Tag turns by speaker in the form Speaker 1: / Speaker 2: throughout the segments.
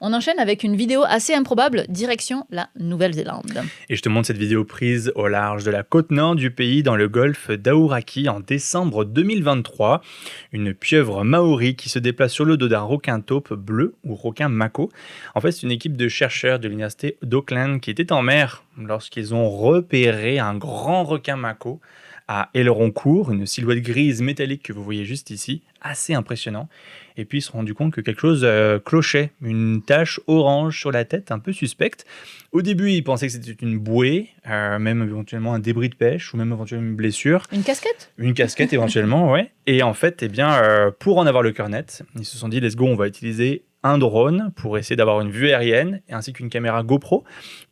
Speaker 1: On enchaîne avec une vidéo assez improbable, direction la Nouvelle-Zélande.
Speaker 2: Et je te montre cette vidéo prise au large de la côte nord du pays, dans le golfe d'Aouraki, en décembre 2023. Une pieuvre maori qui se déplace sur le dos d'un requin taupe bleu ou requin mako. En fait, c'est une équipe de chercheurs de l'université d'Auckland qui était en mer lorsqu'ils ont repéré un grand requin mako à aileron court, une silhouette grise métallique que vous voyez juste ici, assez impressionnant. Et puis ils se sont rendus compte que quelque chose clochait, une tache orange sur la tête, un peu suspecte. Au début, ils pensaient que c'était une bouée, même éventuellement un débris de pêche, ou même éventuellement une blessure.
Speaker 1: Une casquette ?
Speaker 2: Une casquette éventuellement, ouais. Et en fait, pour en avoir le cœur net, ils se sont dit, let's go, on va utiliser un drone pour essayer d'avoir une vue aérienne, ainsi qu'une caméra GoPro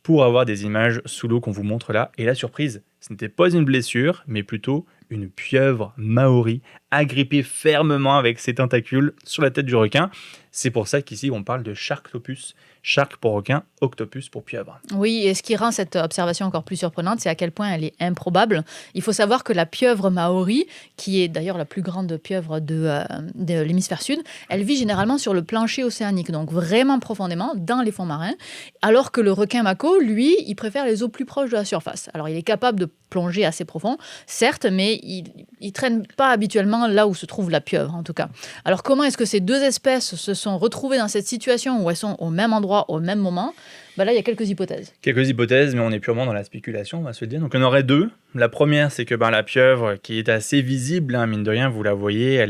Speaker 2: pour avoir des images sous l'eau qu'on vous montre là. Et la surprise, ce n'était pas une blessure, mais plutôt une pieuvre maori agrippée fermement avec ses tentacules sur la tête du requin. C'est pour ça qu'ici, on parle de Sharktopus. Shark pour requin, octopus pour pieuvre.
Speaker 1: Oui, et ce qui rend cette observation encore plus surprenante, c'est à quel point elle est improbable. Il faut savoir que la pieuvre maori, qui est d'ailleurs la plus grande pieuvre de l'hémisphère sud, elle vit généralement sur le plancher océanique, donc vraiment profondément dans les fonds marins, alors que le requin mako, lui, il préfère les eaux plus proches de la surface. Alors, il est capable de plonger assez profond, certes, mais il ne traîne pas habituellement là où se trouve la pieuvre, en tout cas. Alors, comment est-ce que ces deux espèces se sont retrouvées dans cette situation où elles sont au même endroit, au même moment? Là, il y a quelques hypothèses.
Speaker 2: Quelques hypothèses, mais on est purement dans la spéculation, on va se le dire. Donc, on aurait deux. La première, c'est que la pieuvre, qui est assez visible, mine de rien, vous la voyez,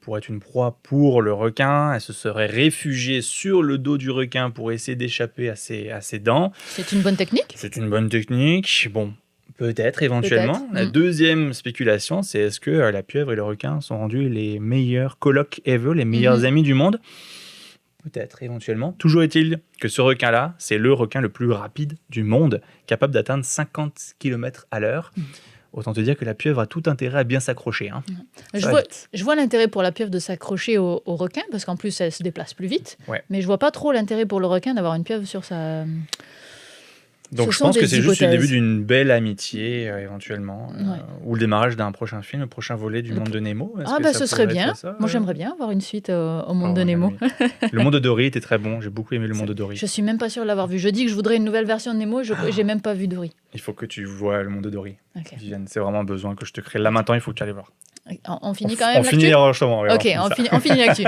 Speaker 2: pourrait être une proie pour le requin. Elle se serait réfugiée sur le dos du requin pour essayer d'échapper à ses dents.
Speaker 1: C'est une bonne technique ?
Speaker 2: C'est une bonne technique. Bon, peut-être, éventuellement.
Speaker 1: Peut-être.
Speaker 2: La deuxième spéculation, c'est est-ce que la pieuvre et le requin sont rendus les meilleurs colocs ever, les meilleurs amis du monde ? Peut-être, éventuellement. Toujours est-il que ce requin-là, c'est le requin le plus rapide du monde, capable d'atteindre 50 km à l'heure. Autant te dire que la pieuvre a tout intérêt à bien s'accrocher.
Speaker 1: Je vois l'intérêt pour la pieuvre de s'accrocher au requin, parce qu'en plus, elle se déplace plus vite.
Speaker 2: Ouais.
Speaker 1: Mais je vois pas trop l'intérêt pour le requin d'avoir une pieuvre sur sa...
Speaker 2: Donc je pense que c'est juste le début d'une belle amitié, éventuellement, ou le démarrage d'un prochain film, le prochain volet du Monde de Nemo.
Speaker 1: Ce serait bien. Moi, j'aimerais bien avoir une suite au Monde de Nemo.
Speaker 2: Le Monde de Dory était très bon. J'ai beaucoup aimé le Monde de Dory.
Speaker 1: Je suis même pas sûre de l'avoir vu. Je dis que je voudrais une nouvelle version de Nemo, j'ai même pas vu Dory.
Speaker 2: Il faut que tu vois le Monde de Dory.
Speaker 1: Okay.
Speaker 2: Viviane, c'est vraiment besoin que je te crée. Là maintenant, il faut que tu ailles voir.
Speaker 1: On finit quand même l'actu ?
Speaker 2: On finit, justement.
Speaker 1: Ok, on finit l'actu.